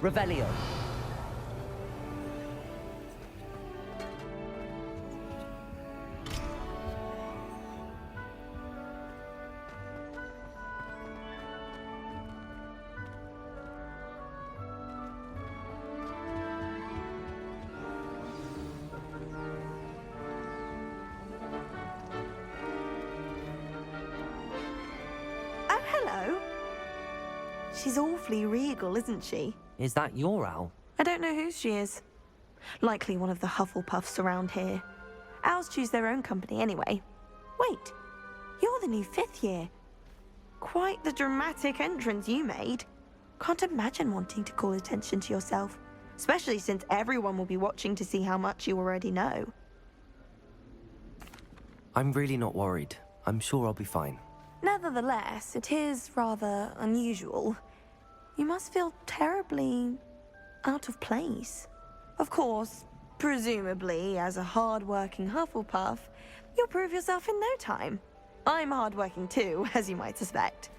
Revelio. Oh, hello. She's awfully regal, isn't she? Is that your owl? I don't know whose she is. Likely one of the Hufflepuffs around here. Owls choose their own company anyway. Wait, you're the new 5th year. Quite the dramatic entrance you made. Can't imagine wanting to call attention to yourself, especially since everyone will be watching to see how much you already know. I'm really not worried. I'm sure I'll be fine. Nevertheless, it is rather unusual. You must feel terribly out of place. Of course, presumably, as a hard-working Hufflepuff, you'll prove yourself in no time. I'm hard-working too, as you might suspect.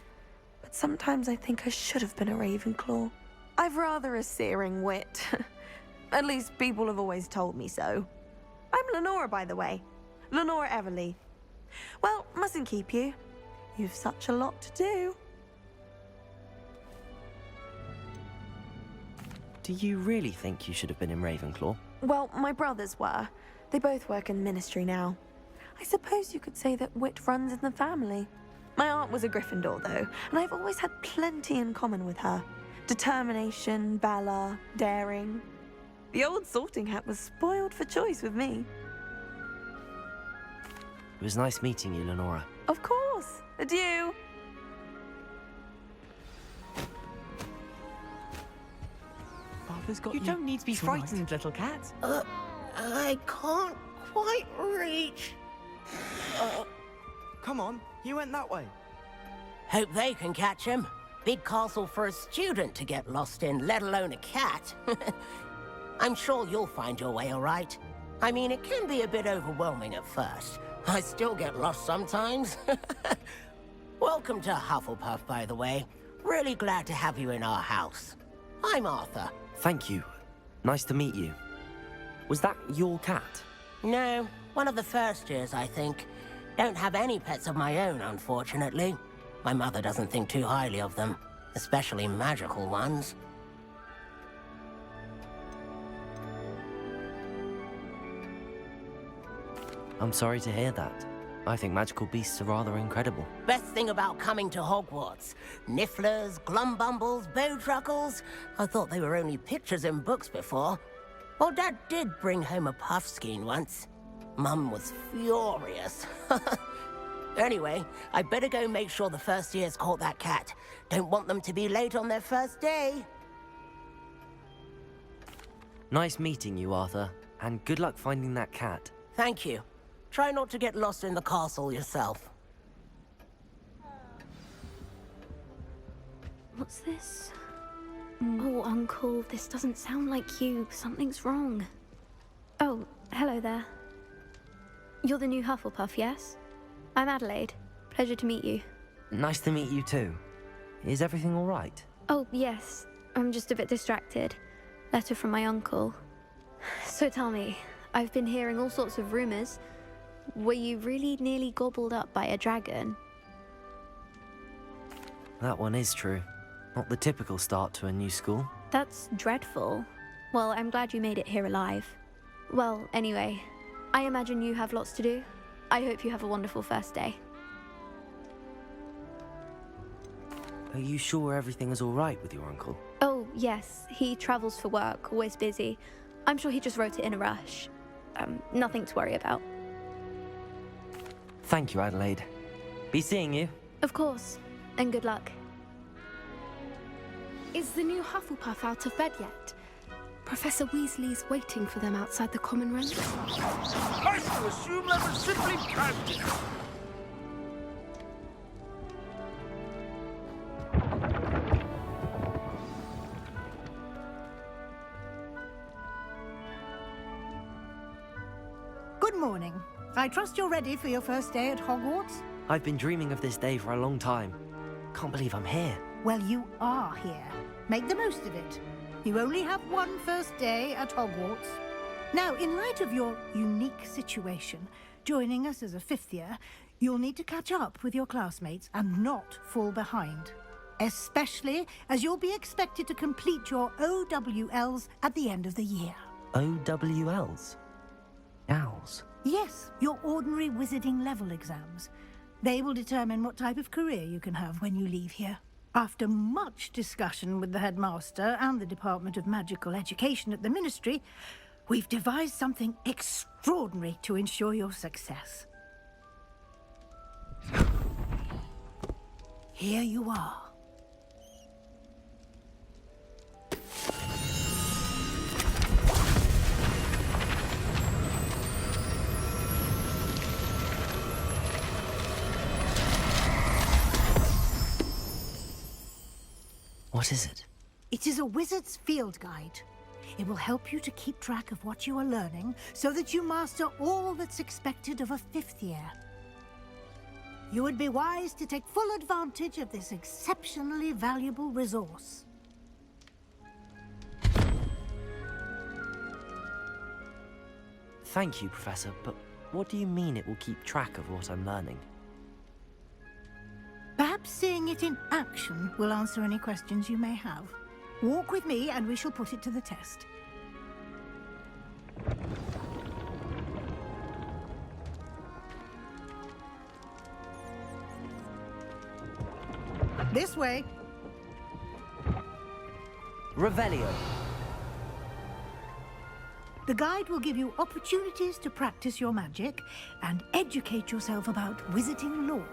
But sometimes I think I should have been a Ravenclaw. I've rather a searing wit. At least people have always told me so. I'm Lenora, by the way. Lenora Everly. Well, mustn't keep you. You've such a lot to do. Do you really think you should have been in Ravenclaw? Well, my brothers were. They both work in ministry now. I suppose you could say that wit runs in the family. My aunt was a Gryffindor, though, and I've always had plenty in common with her. Determination, valor, daring. The old sorting hat was spoiled for choice with me. It was nice meeting you, Lenora. Of course. Adieu. Father's got You don't need to be frightened, little cat. I can't quite reach. Come on, you went that way. Hope they can catch him. Big castle for a student to get lost in, let alone a cat. I'm sure you'll find your way all right. I mean, it can be a bit overwhelming at first. I still get lost sometimes. Welcome to Hufflepuff, by the way. Really glad to have you in our house. I'm Arthur. Thank you. Nice to meet you. Was that your cat? No, one of the first years, I think. Don't have any pets of my own, unfortunately. My mother doesn't think too highly of them, especially magical ones. I'm sorry to hear that. I think magical beasts are rather incredible. Best thing about coming to Hogwarts. Nifflers, glumbumbles, bowtruckles. I thought they were only pictures in books before. Well, Dad did bring home a puffskein once. Mum was furious. Anyway, I better go make sure the first years caught that cat. Don't want them to be late on their first day. Nice meeting you, Arthur. And good luck finding that cat. Thank you. Try not to get lost in the castle yourself. What's this? Oh, Uncle, this doesn't sound like you. Something's wrong. Oh, hello there. You're the new Hufflepuff, yes? I'm Adelaide. Pleasure to meet you. Nice to meet you too. Is everything all right? Oh, yes. I'm just a bit distracted. Letter from my uncle. So tell me, I've been hearing all sorts of rumors. Were you really nearly gobbled up by a dragon? That one is true. Not the typical start to a new school. That's dreadful. Well, I'm glad you made it here alive. Well, anyway, I imagine you have lots to do. I hope you have a wonderful first day. Are you sure everything is all right with your uncle? Oh, yes. He travels for work, always busy. I'm sure he just wrote it in a rush. Nothing to worry about. Thank you, Adelaide. Be seeing you. Of course. And good luck. Is the new Hufflepuff out of bed yet? Professor Weasley's waiting for them outside the common room. I shall assume that was simply counting. morning. I trust you're ready for your first day at Hogwarts? I've been dreaming of this day for a long time. Can't believe I'm here. Well, you are here. Make the most of it. You only have one first day at Hogwarts. Now, in light of your unique situation, joining us as a fifth year, you'll need to catch up with your classmates and not fall behind. Especially as you'll be expected to complete your OWLs at the end of the year. OWLs? Owls? Yes, your ordinary wizarding level exams. They will determine what type of career you can have when you leave here. After much discussion with the headmaster and the Department of Magical Education at the Ministry, we've devised something extraordinary to ensure your success. Here you are. What is it? It is a wizard's field guide. It will help you to keep track of what you are learning so that you master all that's expected of a fifth year. You would be wise to take full advantage of this exceptionally valuable resource. Thank you, Professor, but what do you mean it will keep track of what I'm learning? Perhaps seeing it in action will answer any questions you may have. Walk with me and we shall put it to the test. This way. Revelio. The guide will give you opportunities to practice your magic and educate yourself about wizarding lore.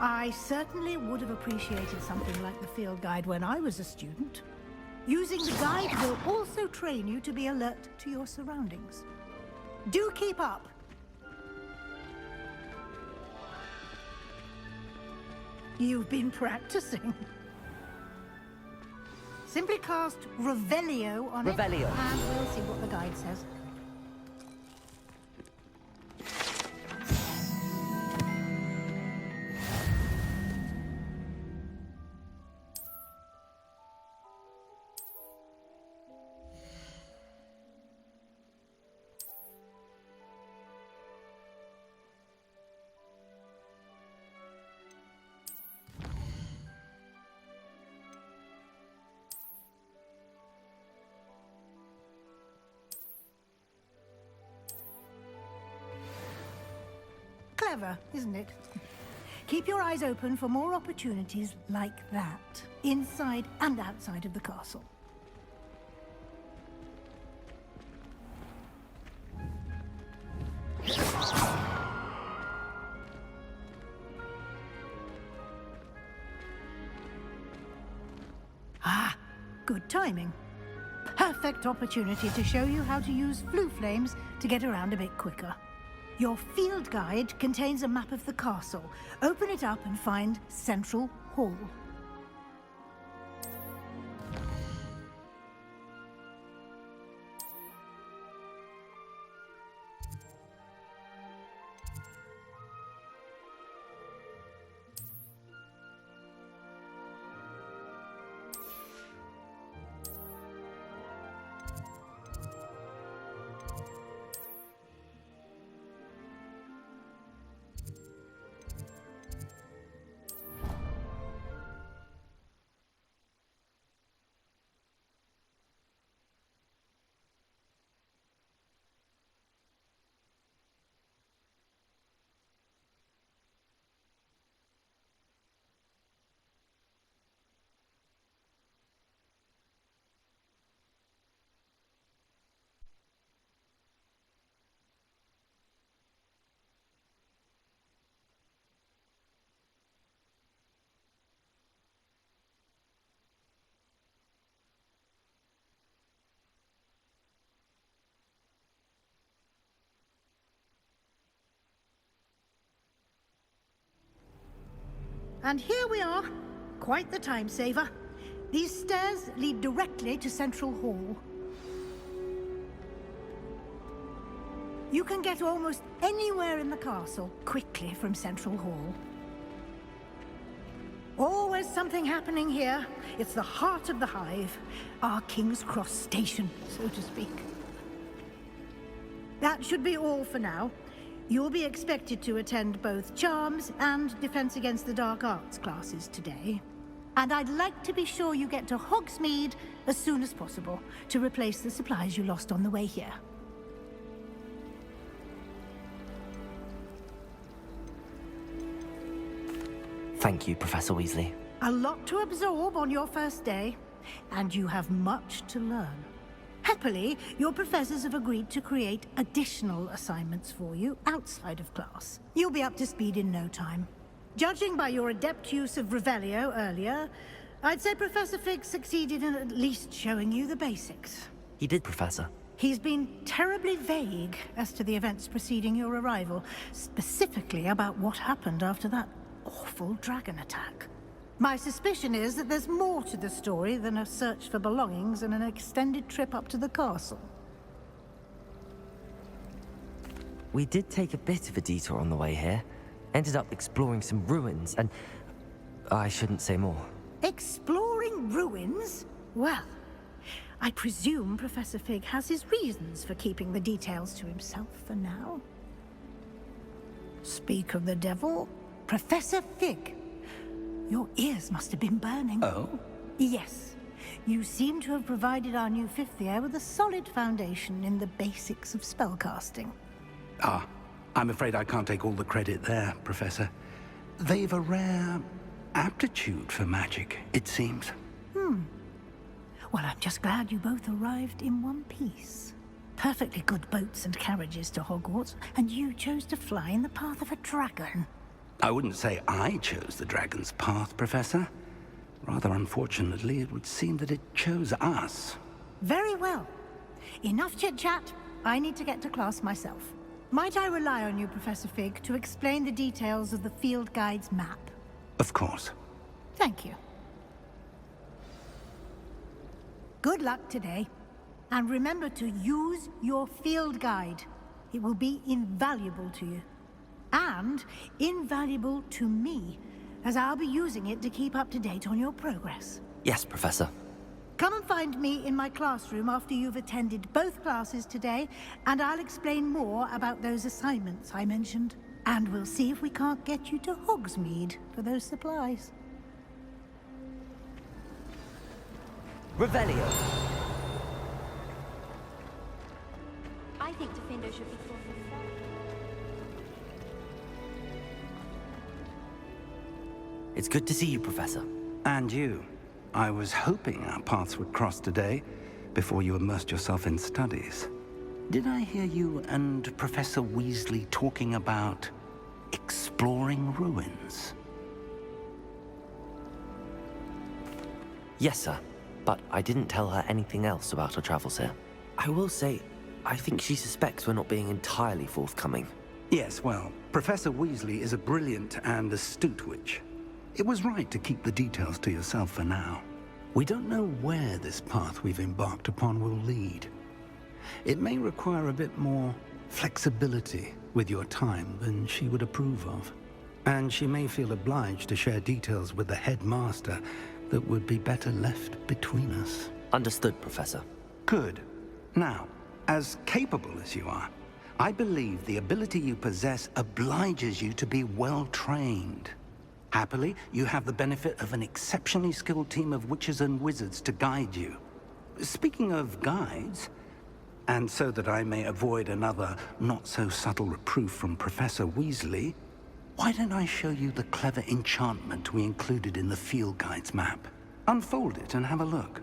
I certainly would have appreciated something like the field guide when I was a student. Using the guide will also train you to be alert to your surroundings. Do keep up. You've been practicing. Simply cast Revelio on Revelio. it, and we'll see what the guide says. Clever, isn't it? Keep your eyes open for more opportunities like that, inside and outside of the castle. Ah, good timing. Perfect opportunity to show you how to use flue flames to get around a bit quicker. Your field guide contains a map of the castle. Open it up and find Central Hall. And here we are. Quite the time saver. These stairs lead directly to Central Hall. You can get almost anywhere in the castle quickly from Central Hall. Always something happening here. It's the heart of the Hive, our King's Cross station, so to speak. That should be all for now. You'll be expected to attend both Charms and Defense Against the Dark Arts classes today. And I'd like to be sure you get to Hogsmeade as soon as possible to replace the supplies you lost on the way here. Thank you, Professor Weasley. A lot to absorb on your first day, and you have much to learn. Happily, your professors have agreed to create additional assignments for you outside of class. You'll be up to speed in no time. Judging by your adept use of Revelio earlier, I'd say Professor Fig succeeded in at least showing you the basics. He did, Professor. He's been terribly vague as to the events preceding your arrival, specifically about what happened after that awful dragon attack. My suspicion is that there's more to the story than a search for belongings and an extended trip up to the castle. We did take a bit of a detour on the way here. Ended up exploring some ruins, and I shouldn't say more. Exploring ruins? Well, I presume Professor Fig has his reasons for keeping the details to himself for now. Speak of the devil, Professor Fig. Your ears must have been burning. Oh? Yes. You seem to have provided our new fifth year with a solid foundation in the basics of spellcasting. Ah, I'm afraid I can't take all the credit there, Professor. They've a rare aptitude for magic, it seems. Well, I'm just glad you both arrived in one piece. Perfectly good boats and carriages to Hogwarts, and you chose to fly in the path of a dragon. I wouldn't say I chose the dragon's path, Professor. Rather unfortunately, it would seem that it chose us. Very well. Enough chit-chat. I need to get to class myself. Might I rely on you, Professor Fig, to explain the details of the field guide's map? Of course. Thank you. Good luck today. And remember to use your field guide. It will be invaluable to you. And invaluable to me, as I'll be using it to keep up to date on your progress. Yes, Professor. Come and find me in my classroom after you've attended both classes today, and I'll explain more about those assignments I mentioned. And we'll see if we can't get you to Hogsmeade for those supplies. Revelio. I think Defendo should be thought of. It's good to see you, Professor. And you. I was hoping our paths would cross today, before you immersed yourself in studies. Did I hear you and Professor Weasley talking about exploring ruins? Yes, sir. But I didn't tell her anything else about her travels here. I will say, I think she suspects we're not being entirely forthcoming. Yes, well, Professor Weasley is a brilliant and astute witch. It was right to keep the details to yourself for now. We don't know where this path we've embarked upon will lead. It may require a bit more flexibility with your time than she would approve of. And she may feel obliged to share details with the headmaster that would be better left between us. Understood, Professor. Good. Now, as capable as you are, I believe the ability you possess obliges you to be well trained. Happily, you have the benefit of an exceptionally skilled team of witches and wizards to guide you. Speaking of guides, and so that I may avoid another not-so-subtle reproof from Professor Weasley, why don't I show you the clever enchantment we included in the field guide's map? Unfold it and have a look.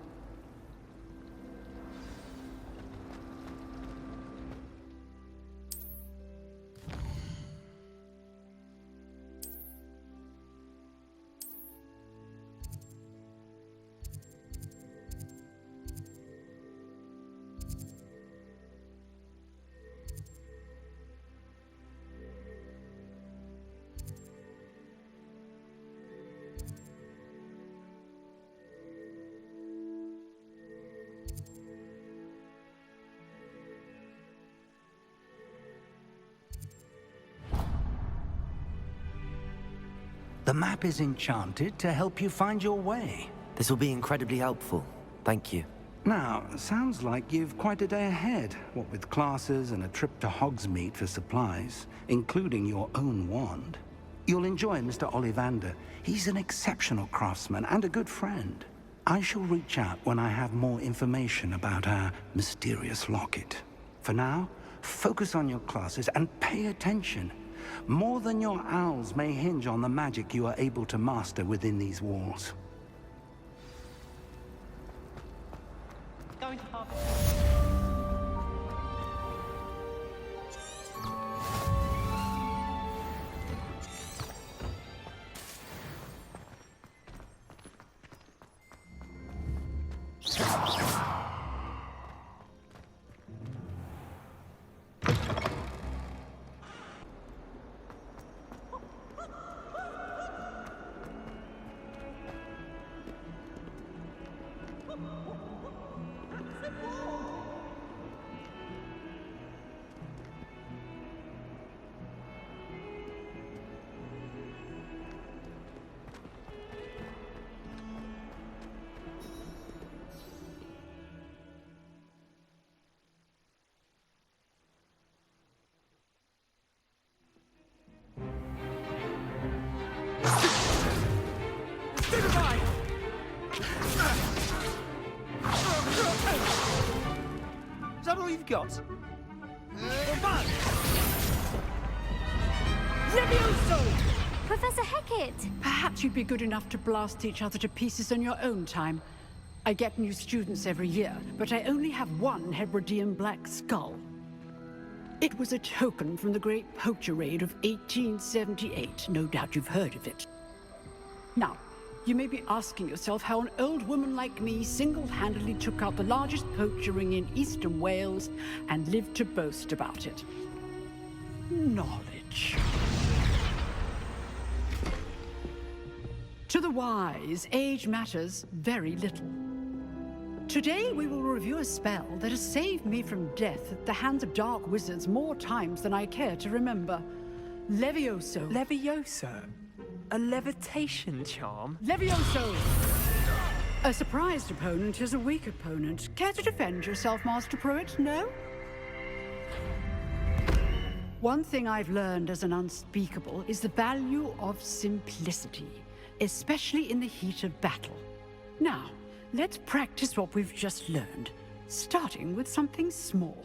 The map is enchanted to help you find your way. This will be incredibly helpful. Thank you. Now, sounds like you've quite a day ahead, what with classes and a trip to Hogsmeade for supplies, including your own wand. You'll enjoy Mr. Ollivander. He's an exceptional craftsman and a good friend. I shall reach out when I have more information about our mysterious locket. For now, focus on your classes and pay attention. More than your owls may hinge on the magic you are able to master within these walls. Going to pub. Is that all you've got? Professor Hecat! Perhaps you'd be good enough to blast each other to pieces on your own time. I get new students every year, but I only have one Hebridean black skull. It was a token from the Great Poacher Raid of 1878. No doubt you've heard of it. Now, you may be asking yourself how an old woman like me single-handedly took out the largest poacher ring in eastern Wales and lived to boast about it. Knowledge. To the wise, age matters very little. Today we will review a spell that has saved me from death at the hands of dark wizards more times than I care to remember. Levioso. Levioso? A levitation charm? Levioso! A surprised opponent is a weak opponent. Care to defend yourself, Master Pruitt? No? One thing I've learned as an unspeakable is the value of simplicity, especially in the heat of battle. Now, let's practice what we've just learned, starting with something small.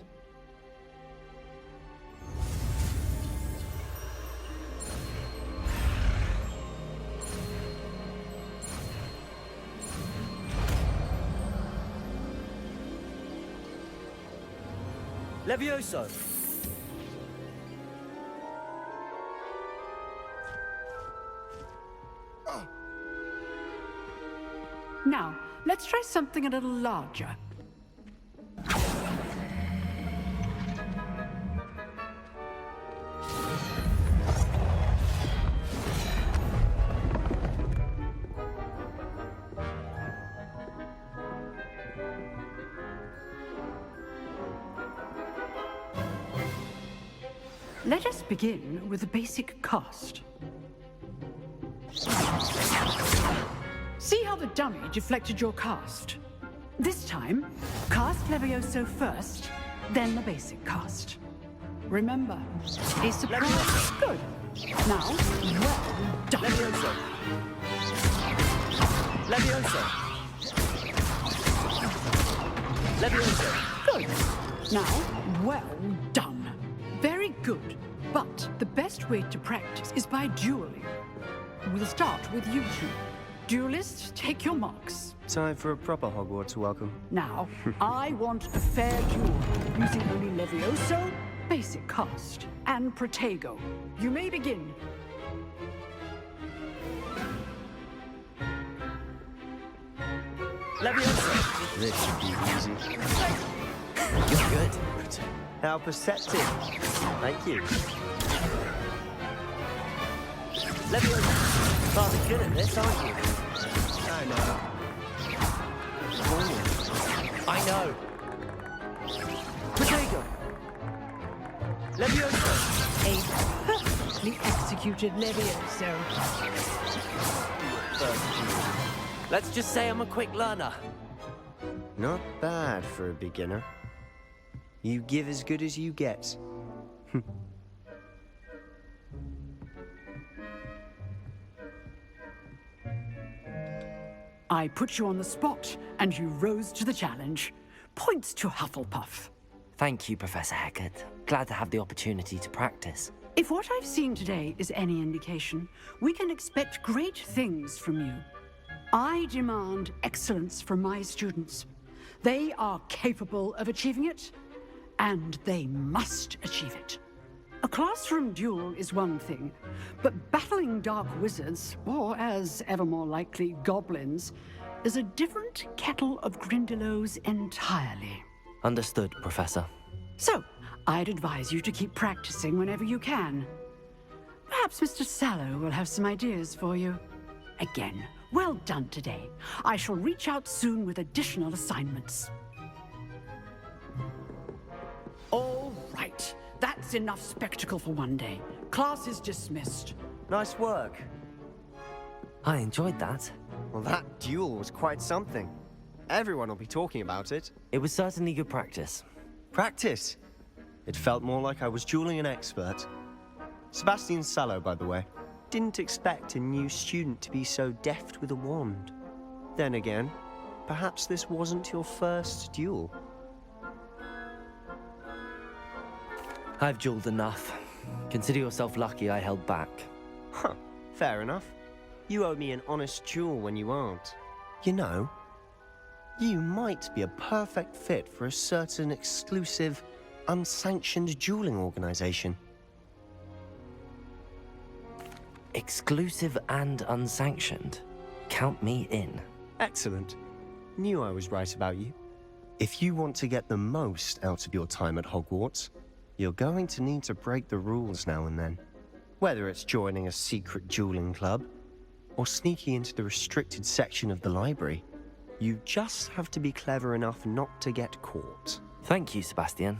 Levioso! Now, let's try something a little larger. Let us begin with a basic cast. See how the dummy deflected your cast? This time, cast Levioso first, then the basic cast. Remember, a surprise. Good. Now, well done. Levioso! Levioso! Levioso! Good. Now, well done. Very good. But the best way to practice is by dueling. We'll start with you two. Duelists, take your marks. Time for a proper Hogwarts welcome. Now, I want a fair duel, using only Levioso, basic cast, and Protego. You may begin. Levioso! This should be easy. You're good. How perceptive. Thank you. Levioso! Rather good at this, aren't you? I know. I know. Protego! Levioso! perfectly executed Levioso. Let's just say I'm a quick learner. Not bad for a beginner. You give as good as you get. I put you on the spot, and you rose to the challenge. Points to Hufflepuff. Thank you, Professor Hecat. Glad to have the opportunity to practice. If what I've seen today is any indication, we can expect great things from you. I demand excellence from my students. They are capable of achieving it, and they must achieve it. A classroom duel is one thing, but battling dark wizards, or as ever more likely, goblins, is a different kettle of Grindylows entirely. Understood, Professor. So, I'd advise you to keep practicing whenever you can. Perhaps Mr. Sallow will have some ideas for you. Again, well done today. I shall reach out soon with additional assignments. All right. That's enough spectacle for one day. Class is dismissed. Nice work. I enjoyed that. Well, that duel was quite something. Everyone will be talking about it. It was certainly good practice. Practice? It felt more like I was dueling an expert. Sebastian Sallow, by the way. Didn't expect a new student to be so deft with a wand. Then again, perhaps this wasn't your first duel. I've dueled enough. Consider yourself lucky I held back. Huh, fair enough. You owe me an honest duel when you aren't. You know, you might be a perfect fit for a certain exclusive, unsanctioned dueling organization. Exclusive and unsanctioned. Count me in. Excellent. Knew I was right about you. If you want to get the most out of your time at Hogwarts, you're going to need to break the rules now and then. Whether it's joining a secret dueling club, or sneaking into the restricted section of the library, you just have to be clever enough not to get caught. Thank you, Sebastian.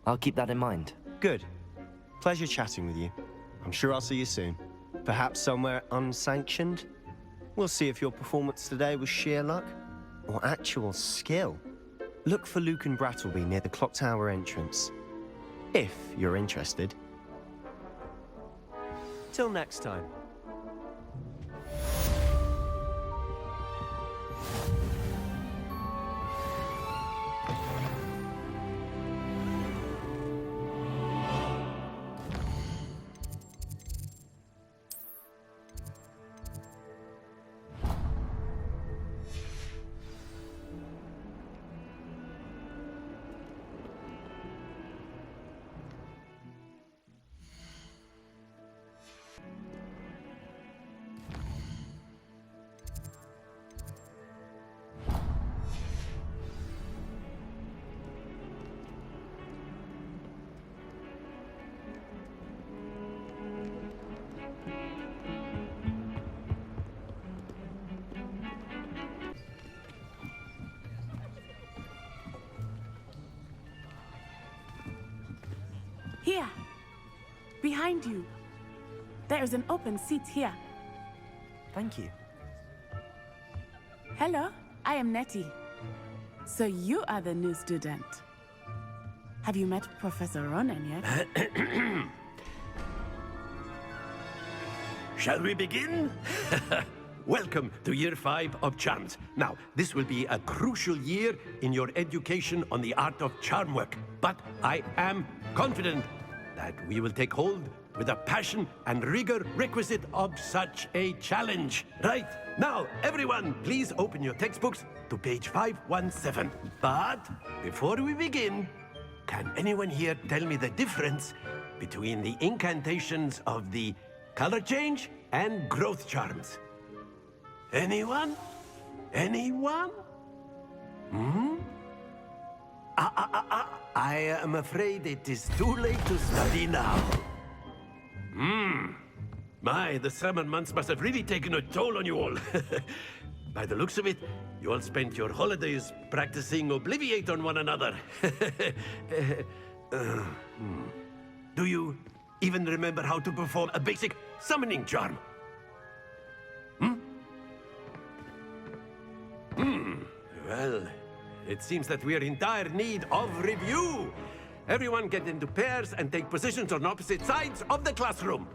I'll keep that in mind. Good. Pleasure chatting with you. I'm sure I'll see you soon. Perhaps somewhere unsanctioned? We'll see if your performance today was sheer luck, or actual skill. Look for Luke and Brattleby near the clock tower entrance. If you're interested. Till next time. Here, behind you. There is an open seat here. Thank you. Hello, I am Nettie. So you are the new student. Have you met Professor Ronan yet? Shall we begin? Welcome to Year 5 of Charms. Now, this will be a crucial year in your education on the art of charm work. But I am confident that we will take hold with the passion and rigor requisite of such a challenge. Right, now, everyone, please open your textbooks to page 517. But before we begin, can anyone here tell me the difference between the incantations of the color change and growth charms? Anyone? Anyone? I am afraid it is too late to study now. My, the summer months must have really taken a toll on you all. By the looks of it, you all spent your holidays practicing Obliviate on one another. Do you even remember how to perform a basic summoning charm. Well, it seems that we're in dire need of review. Everyone get into pairs and take positions on opposite sides of the classroom.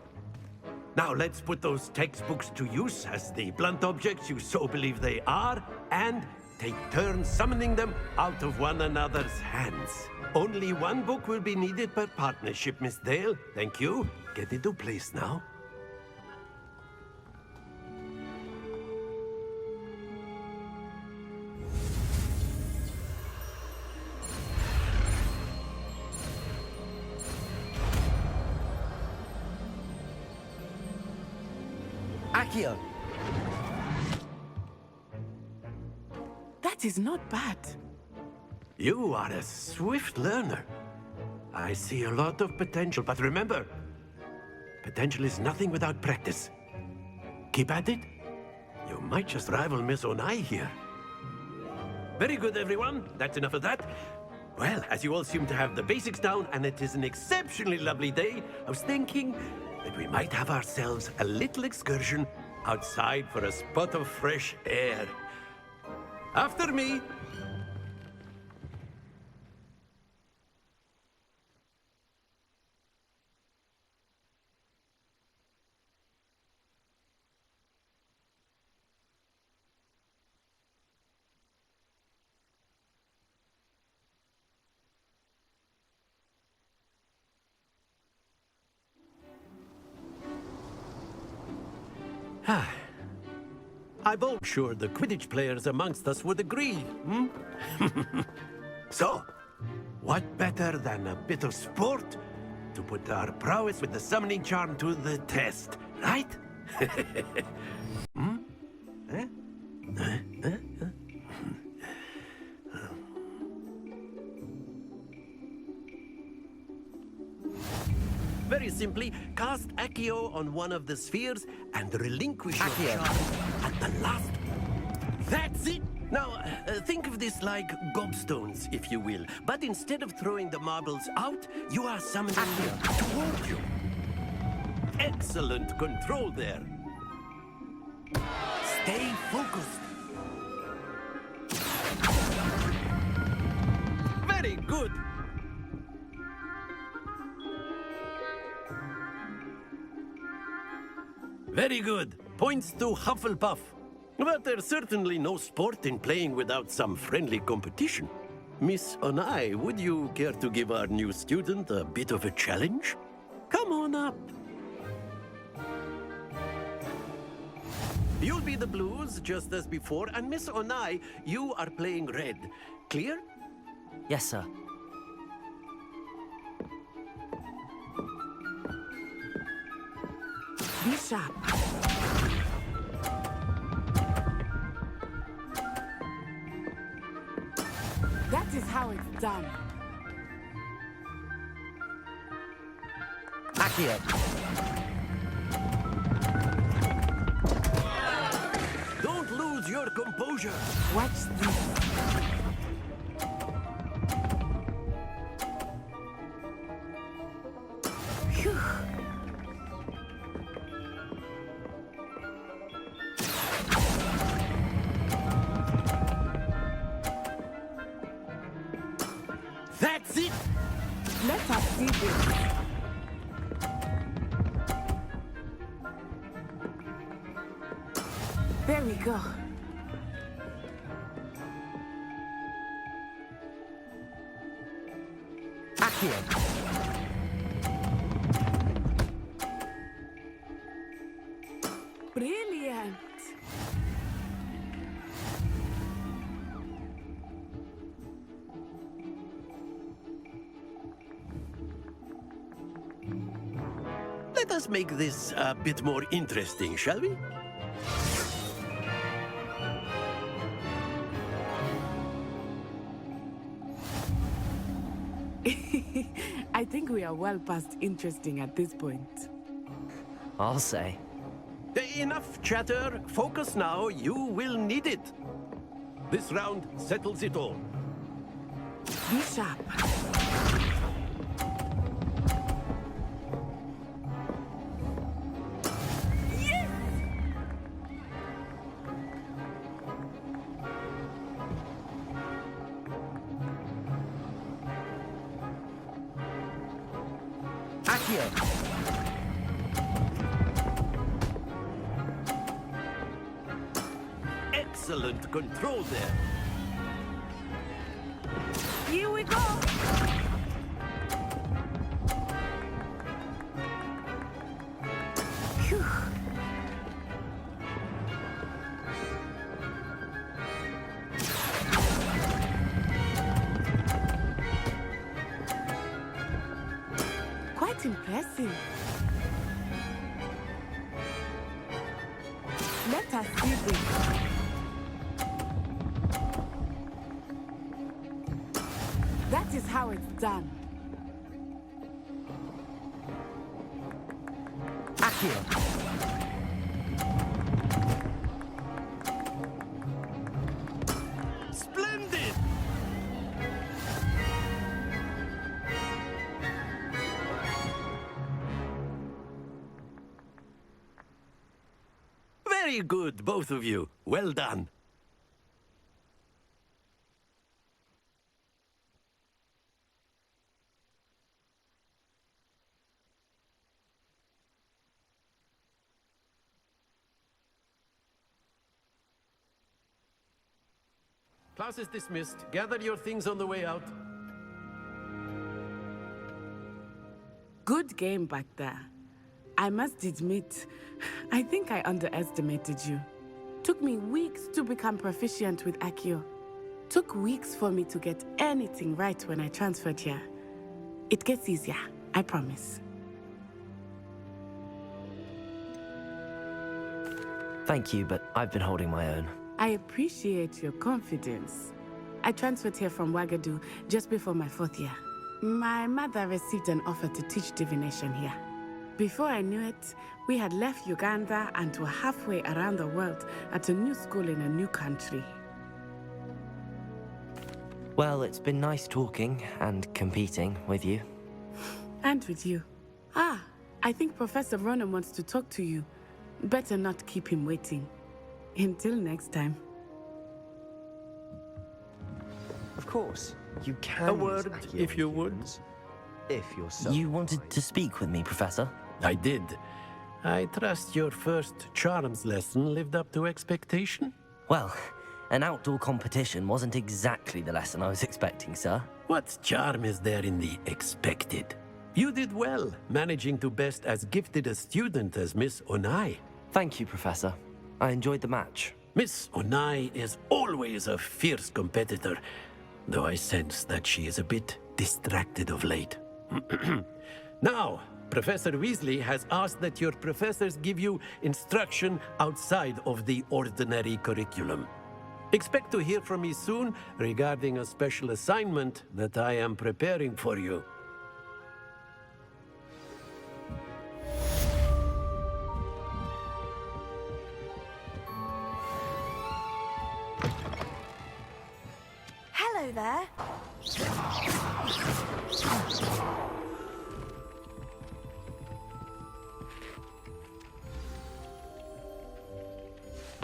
Now let's put those textbooks to use as the blunt objects you so believe they are, and take turns summoning them out of one another's hands. Only one book will be needed per partnership, Miss Dale. Thank you. Get into place now. Accio! That is not bad. You are a swift learner. I see a lot of potential, but remember, potential is nothing without practice. Keep at it. You might just rival Miss Onai here. Very good, everyone. That's enough of that. Well, as you all seem to have the basics down, and it is an exceptionally lovely day, I was thinking that we might have ourselves a little excursion outside for a spot of fresh air. After me. I'm sure the Quidditch players amongst us would agree, So, what better than a bit of sport to put our prowess with the summoning charm to the test, right? Very simply, cast Accio on one of the spheres and relinquish your charm at the last. That's it! Now, think of this like gobstones, if you will. But instead of throwing the marbles out, you are summoning them toward you. Excellent control there. Stay focused. Very good. Very good. Points to Hufflepuff. But there's certainly no sport in playing without some friendly competition. Miss Onai, would you care to give our new student a bit of a challenge? Come on up. You'll be the blues, just as before, and Miss Onai, you are playing red. Clear? Yes, sir. Be sharp. That is how it's done. Accio! Don't lose your composure. Watch this. Phew. That's it! Let us see this. There we go. Accio! Brilliant. Let us make this a bit more interesting, shall we? I think we are well past interesting at this point. I'll say. Enough chatter. Focus now. You will need it. This round settles it all. Be sharp. Accio! Excellent control there. Here we go! Phew. Quite impressive. Let us see this. That is how it's done. Accio! Splendid! Very good, both of you. Well done. Class is dismissed. Gather your things on the way out. Good game back there. I must admit, I think I underestimated you. Took me weeks to become proficient with Accio. Took weeks for me to get anything right when I transferred here. It gets easier, I promise. Thank you, but I've been holding my own. I appreciate your confidence. I transferred here from Wagadu just before my 4th year. My mother received an offer to teach divination here. Before I knew it, we had left Uganda and were halfway around the world at a new school in a new country. Well, it's been nice talking and competing with you. And with you. Ah, I think Professor Ronan wants to talk to you. Better not keep him waiting. Until next time. Of course, you can. A word, use Accio if you would. humans, if you're so You wanted inclined. to speak with me, Professor? I did. I trust your first charms lesson lived up to expectation? Well, an outdoor competition wasn't exactly the lesson I was expecting, sir. What charm is there in the expected? You did well, managing to best as gifted a student as Miss Onai. Thank you, Professor. I enjoyed the match. Miss Onai is always a fierce competitor, though I sense that she is a bit distracted of late. Now, Professor Weasley has asked that your professors give you instruction outside of the ordinary curriculum. Expect to hear from me soon regarding a special assignment that I am preparing for you. Hello there.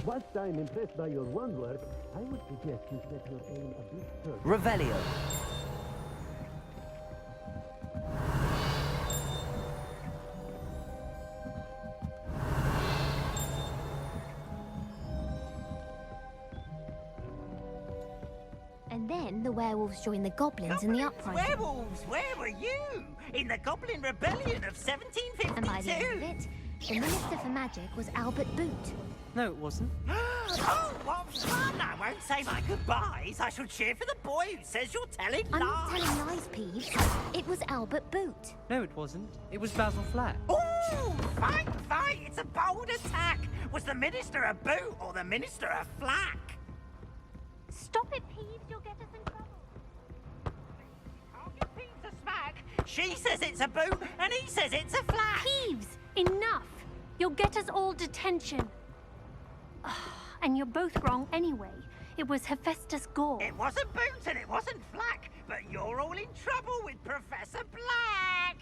Whilst I'm impressed by your wand work, I would suggest you set your aim a bit further. Revelio. And then the werewolves joined the goblins in the uprising. Werewolves, where were you? In the Goblin Rebellion of 1752? And by the end of it, the Minister for Magic was Albert Boot. No, it wasn't. Oh, what fun! I won't say my goodbyes. I shall cheer for the boy who says you're telling I'm lies. not telling lies, Peeves. It was Albert Boot. No, it wasn't. It was Basil Flack. Ooh, fight, fight! It's a bold attack. Was the Minister a boot or the Minister a flack? Stop it, Peeves. You'll get us in trouble. Can't give Peeves a smack. She says it's a boot and he says it's a flack. Peeves, enough! You'll get us all detention. And you're both wrong anyway. It was Hephaestus Gore. It wasn't boot and it wasn't flack, but you're all in trouble with Professor Black.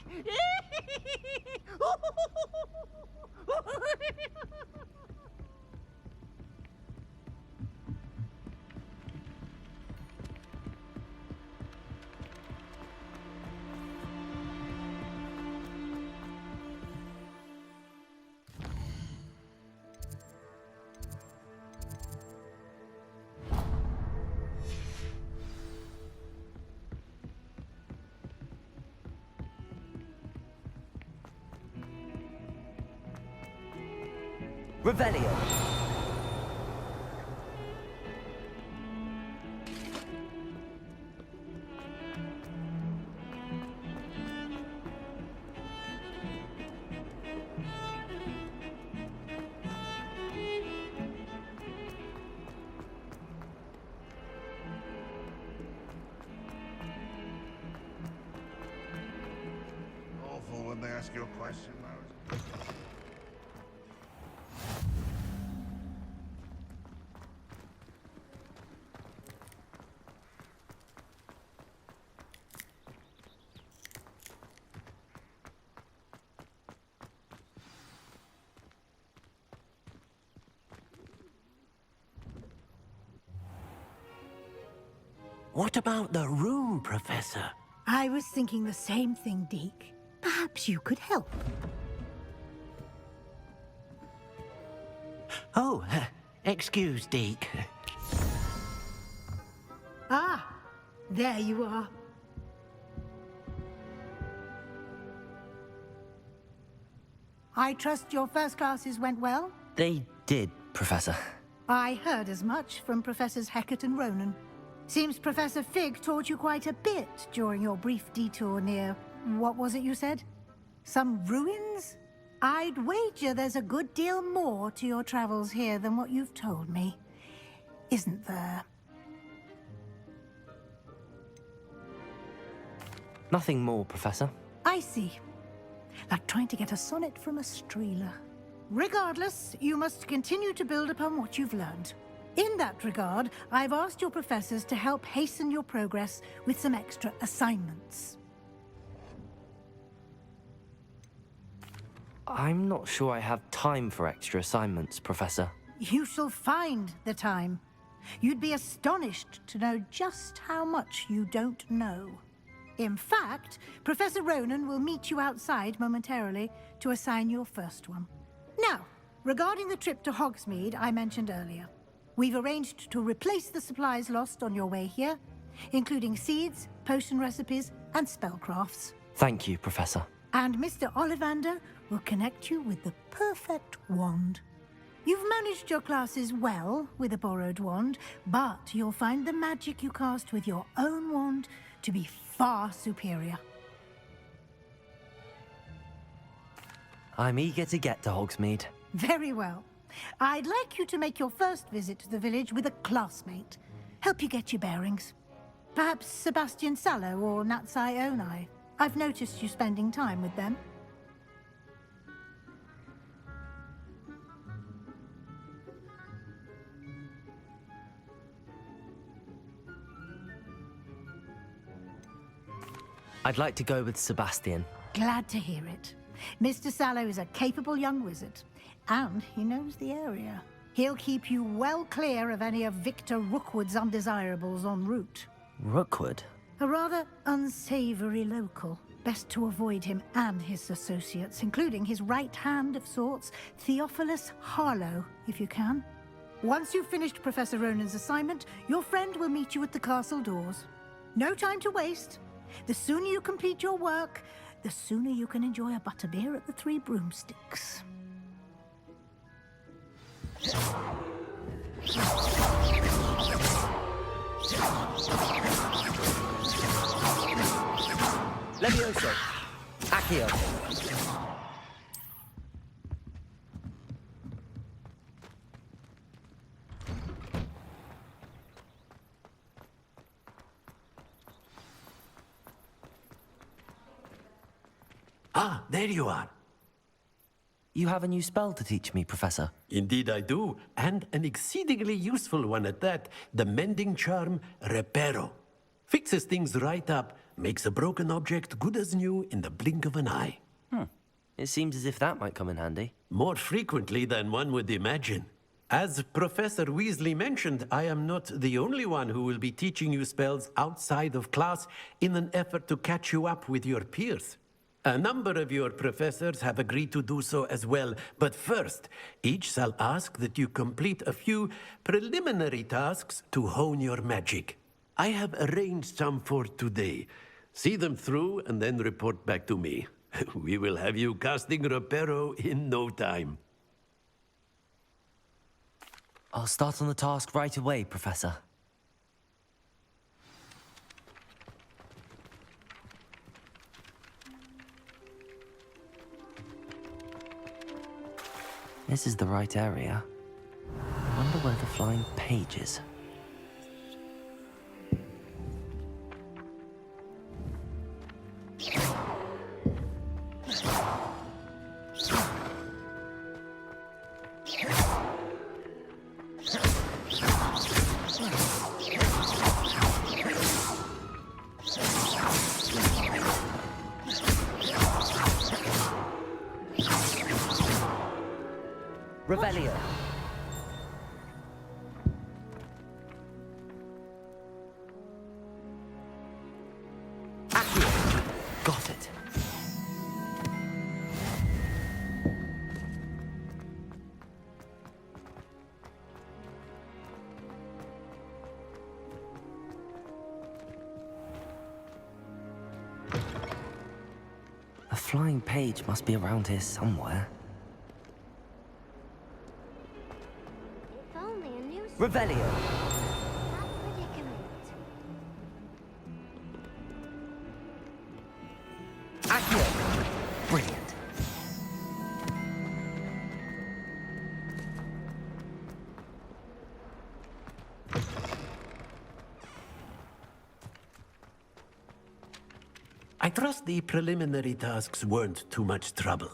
Revelio. Awful when they ask you a question, Maris. What about the room, Professor? I was thinking the same thing, Deke. Perhaps you could help. Oh, excuse, Deke. Ah, there you are. I trust your first classes went well? They did, Professor. I heard as much from Professors Hecat and Ronan. Seems Professor Fig taught you quite a bit during your brief detour near... what was it you said? Some ruins? I'd wager there's a good deal more to your travels here than what you've told me. Isn't there? Nothing more, Professor. I see. Like trying to get a sonnet from a streeler. Regardless, you must continue to build upon what you've learned. In that regard, I've asked your professors to help hasten your progress with some extra assignments. I'm not sure I have time for extra assignments, Professor. You shall find the time. You'd be astonished to know just how much you don't know. In fact, Professor Ronan will meet you outside momentarily to assign your first one. Now, regarding the trip to Hogsmeade I mentioned earlier, we've arranged to replace the supplies lost on your way here, including seeds, potion recipes, and spellcrafts. Thank you, Professor. And Mr. Ollivander will connect you with the perfect wand. You've managed your classes well with a borrowed wand, but you'll find the magic you cast with your own wand to be far superior. I'm eager to get to Hogsmeade. Very well. I'd like you to make your first visit to the village with a classmate. Help you get your bearings. Perhaps Sebastian Sallow or Natsai Onai. I've noticed you spending time with them. I'd like to go with Sebastian. Glad to hear it. Mr. Sallow is a capable young wizard, and he knows the area. He'll keep you well clear of any of Victor Rookwood's undesirables en route. Rookwood? A rather unsavory local. Best to avoid him and his associates, including his right hand of sorts, Theophilus Harlow, if you can. Once you've finished Professor Ronan's assignment, your friend will meet you at the castle doors. No time to waste. The sooner you complete your work, the sooner you can enjoy a butterbeer at the Three Broomsticks. Levioso. Accio. Ah, there you are. You have a new spell to teach me, Professor. Indeed I do, and an exceedingly useful one at that. The mending charm, Reparo. Fixes things right up, makes a broken object good as new in the blink of an eye. It seems as if that might come in handy. More frequently than one would imagine. As Professor Weasley mentioned, I am not the only one who will be teaching you spells outside of class in an effort to catch you up with your peers. A number of your professors have agreed to do so as well, but first, each shall ask that you complete a few preliminary tasks to hone your magic. I have arranged some for today. See them through and then report back to me. We will have you casting Reparo in no time. I'll start on the task right away, Professor. This is the right area. Wonder where the flying page is. Revelio. Accio. Got it. A flying page must be around here somewhere. If only a new Revelio. predicament. Accio. Brilliant. I trust the preliminary tasks weren't too much trouble.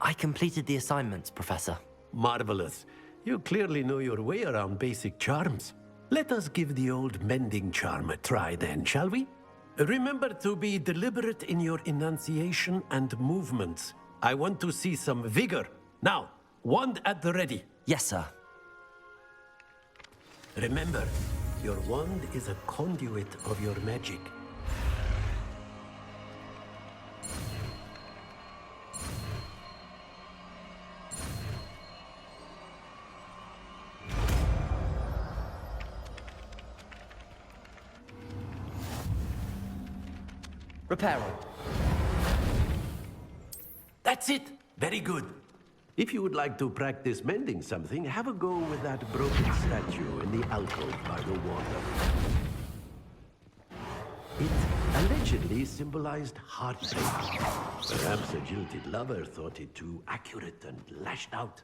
I completed the assignments, Professor. Marvelous. You clearly know your way around basic charms. Let us give the old mending charm a try then, shall we? Remember to be deliberate in your enunciation and movements. I want to see some vigor. Now, wand at the ready. Yes, sir. Remember, your wand is a conduit of your magic. Reparo. That's it! Very good. If you would like to practice mending something, have a go with that broken statue in the alcove by the water. It allegedly symbolized heartbreak. Perhaps a jilted lover thought it too accurate and lashed out.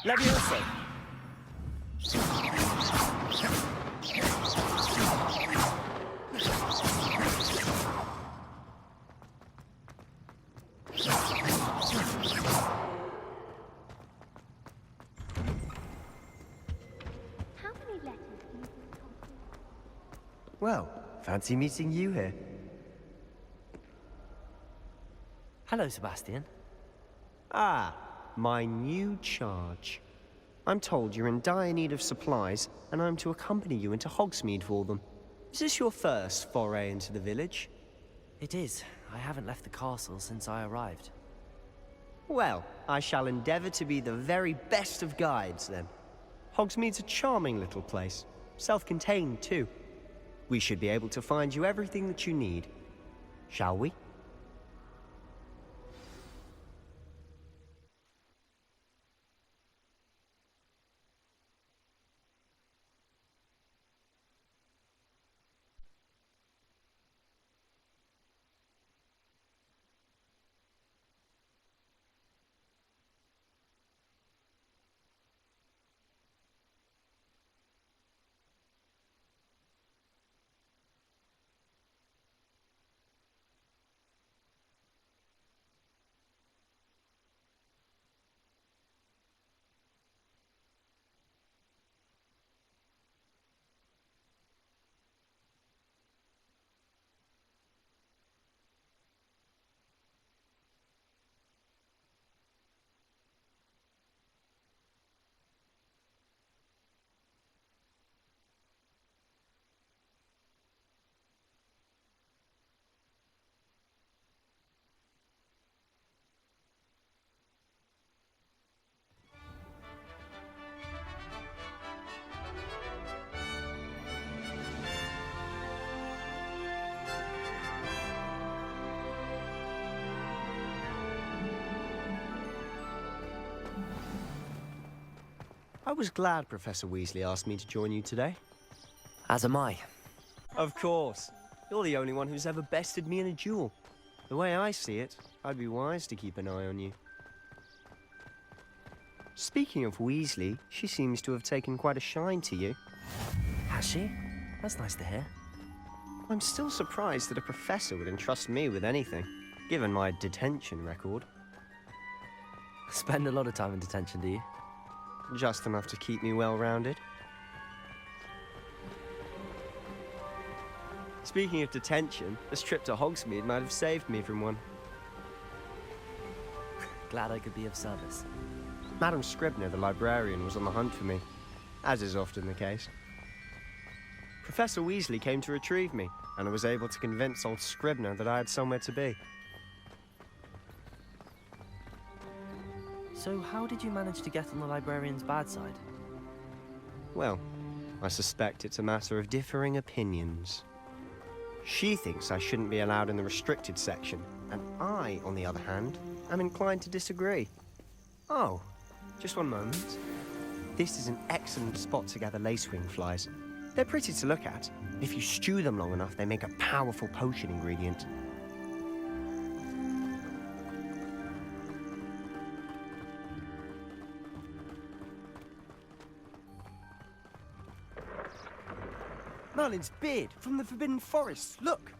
Leviosa. How many letters do you think? Well, fancy meeting you here. Hello, Sebastian. Ah, my new charge. I'm told you're in dire need of supplies, and I'm to accompany you into Hogsmeade for them. Is this your first foray into the village? It is. I haven't left the castle since I arrived. Well, I shall endeavor to be the very best of guides, then. Hogsmeade's a charming little place. Self-contained, too. We should be able to find you everything that you need. Shall we? I was glad Professor Weasley asked me to join you today. As am I. Of course. You're the only one who's ever bested me in a duel. The way I see it, I'd be wise to keep an eye on you. Speaking of Weasley, she seems to have taken quite a shine to you. Has she? That's nice to hear. I'm still surprised that a professor would entrust me with anything, given my detention record. Spend a lot of time in detention, do you? Just enough to keep me well-rounded. Speaking of detention, this trip to Hogsmeade might have saved me from one. Glad I could be of service. Madam Scribner, the librarian, was on the hunt for me, as is often the case. Professor Weasley came to retrieve me, and I was able to convince old Scribner that I had somewhere to be. So how did you manage to get on the librarian's bad side? Well, I suspect it's a matter of differing opinions. She thinks I shouldn't be allowed in the restricted section, and I, on the other hand, am inclined to disagree. Oh, just one moment. This is an excellent spot to gather lacewing flies. They're pretty to look at. If you stew them long enough, they make a powerful potion ingredient. Merlin's beard from the Forbidden Forest. Look!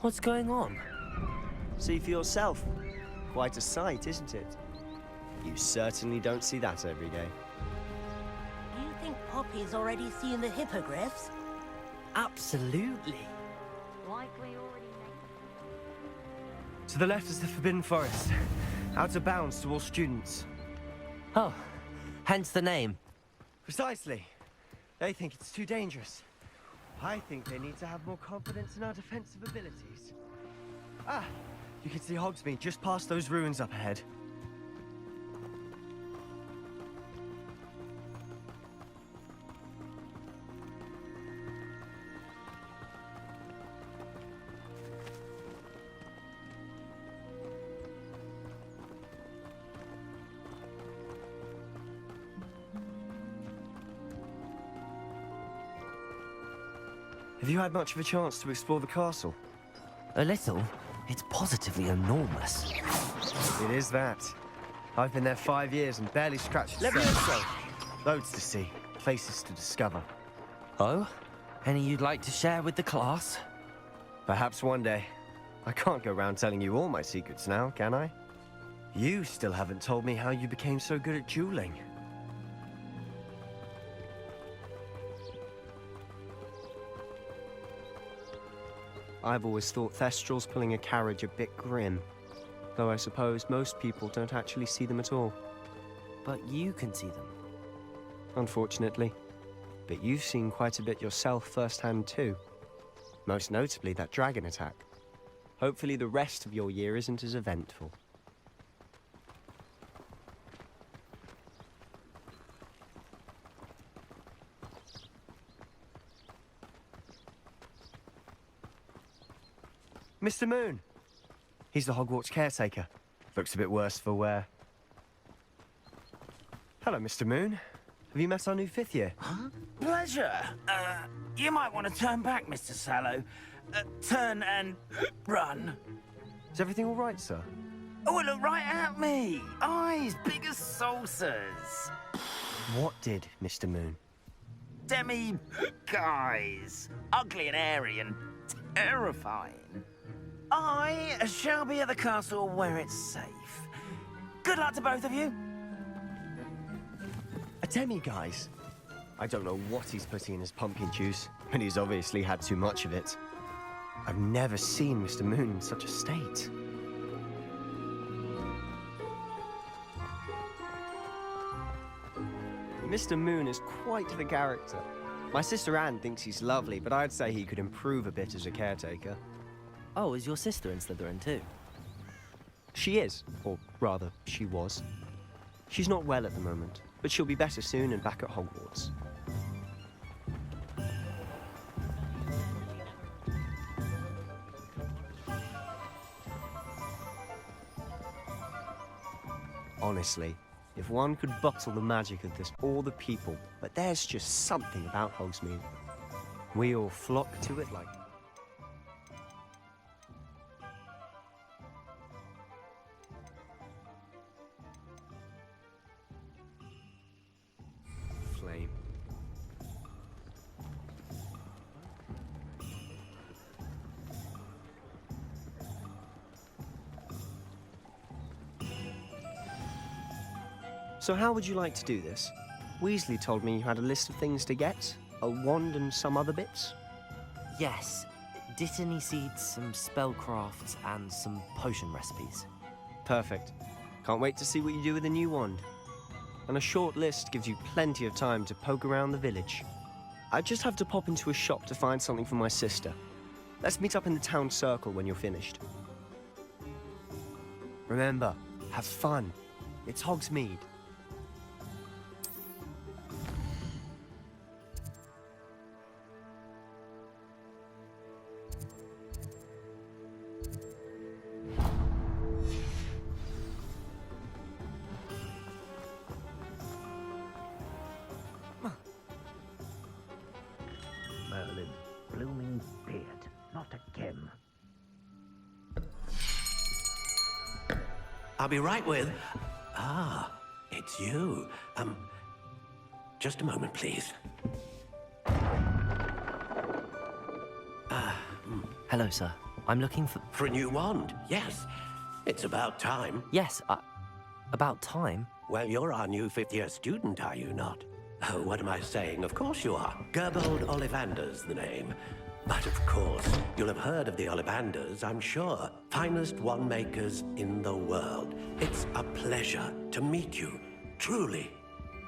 What's going on? See for yourself. Quite a sight, isn't it? You certainly don't see that every day. Do you think Poppy's already seen the hippogriffs? Absolutely. Like we already know. To the left is the Forbidden Forest. Out of bounds to all students. Oh, hence the name. Precisely. They think it's too dangerous. I think they need to have more confidence in our defensive abilities. Ah, you can see Hogsmeade just past those ruins up ahead. Have you had much of a chance to explore the castle? A little. It's positively enormous. It is that. I've been there 5 years and barely scratched the surface. Loads to see, places to discover. Oh? Any you'd like to share with the class? Perhaps one day. I can't go around telling you all my secrets now, can I? You still haven't told me how you became so good at dueling. I've always thought Thestrals pulling a carriage a bit grim, though I suppose most people don't actually see them at all. But you can see them. Unfortunately. But you've seen quite a bit yourself firsthand too. Most notably that dragon attack. Hopefully the rest of your year isn't as eventful. Mr. Moon! He's the Hogwarts caretaker. Looks a bit worse for wear. Hello, Mr. Moon. Have you met our new 5th year? Huh? Pleasure. You might want to turn back, Mr. Sallow. Turn and run. Is everything all right, sir? Oh, look right at me. Eyes big as saucers. What did, Mr. Moon? Guys. Ugly and airy and terrifying. I shall be at the castle where it's safe. Good luck to both of you. A demi-guise? I don't know what he's putting in his pumpkin juice, but he's obviously had too much of it. I've never seen Mr. Moon in such a state. Mr. Moon is quite the character. My sister Anne thinks he's lovely, but I'd say he could improve a bit as a caretaker. Oh, is your sister in Slytherin too? She is, or rather, she was. She's not well at the moment, but she'll be better soon and back at Hogwarts. Honestly, If one could bottle the magic of this, all the people, but there's just something about Hogsmeade. We all flock to it like... flame. So how would you like to do this? Weasley told me you had a list of things to get, a wand and some other bits. Yes. Dittany seeds, some spellcrafts, and some potion recipes. Perfect. Can't wait to see what you do with the new wand. And a short list gives you plenty of time to poke around the village. I just have to pop into a shop to find something for my sister. Let's meet up in the town circle when you're finished. Remember, have fun. It's Hogsmeade. Merlin, blooming beard, not again. I'll be right with... Ah, it's you. Just a moment, please. Hello, sir. I'm looking for... For a new wand, yes. It's about time. Yes, about time? Well, you're our new fifth-year student, are you not? Oh, what am I saying? Of course you are. Gerbold Ollivander's the name. But of course, you'll have heard of the Ollivanders, I'm sure. Finest wand makers in the world. It's a pleasure to meet you, truly.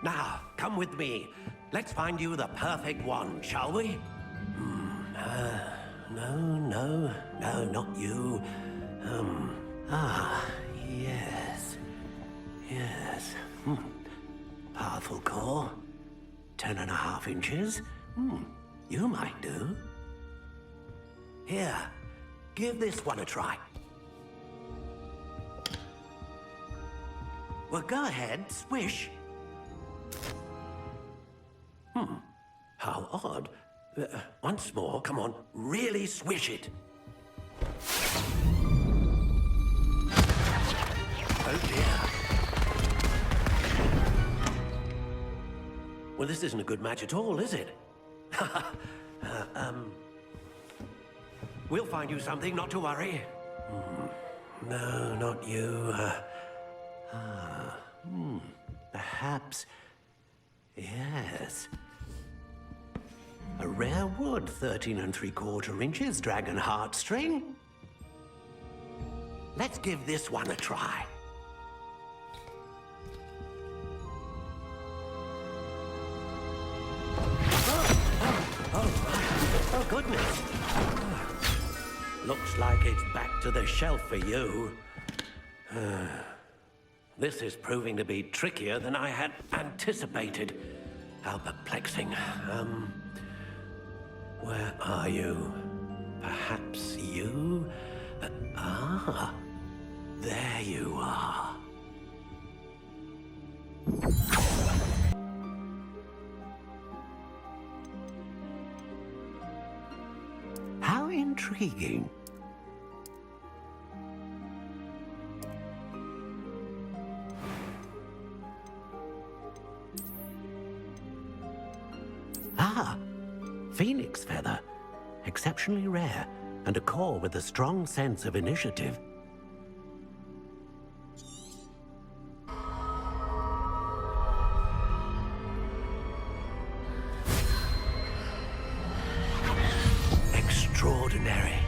Now, come with me. Let's find you the perfect wand, shall we? No, not you. Yes. Powerful core. 10.5 inches. You might do. Here, give this one a try. Well, go ahead, swish. How odd. Once more, come on, really swish it. Oh dear. Well, this isn't a good match at all, is it? We'll find you something, not to worry. No, not you. Perhaps... Yes. A rare wood, 13 3/4 inches, dragon heartstring. Let's give this one a try. Oh, goodness. Looks like it's back to the shelf for you. This is proving to be trickier than I had anticipated. How perplexing. Where are you? Perhaps you? There you are. How intriguing. Phoenix feather. Exceptionally rare, and a core with a strong sense of initiative. Extraordinary.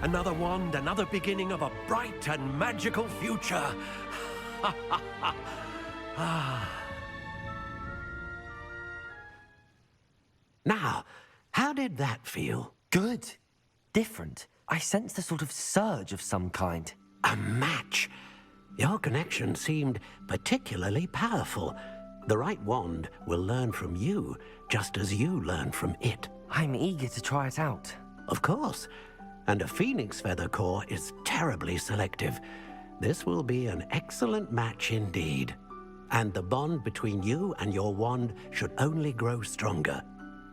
Another wand, another beginning of a bright and magical future. Now, how did that feel? Good. Different. I sensed a sort of surge of some kind. A match. Your connection seemed particularly powerful. The right wand will learn from you, just as you learn from it. I'm eager to try it out. Of course. And a phoenix feather core is terribly selective. This will be an excellent match indeed. And the bond between you and your wand should only grow stronger.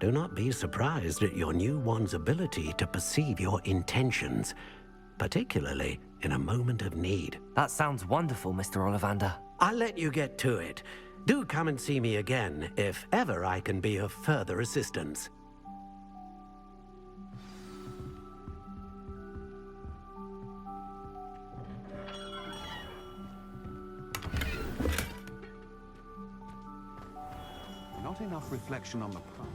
Do not be surprised at your new wand's ability to perceive your intentions, particularly in a moment of need. That sounds wonderful, Mr. Ollivander. I'll let you get to it. Do come and see me again if ever I can be of further assistance. Not enough reflection on the past.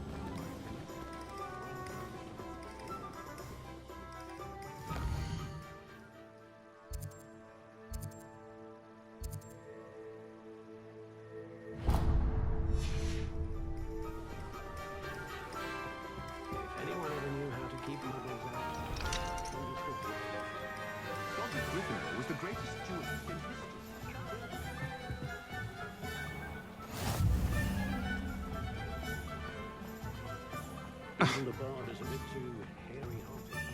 If anyone ever knew how to keep muggles out, Dr. Gryffindor was the greatest steward in history. the bard is a bit too hairy-hearted.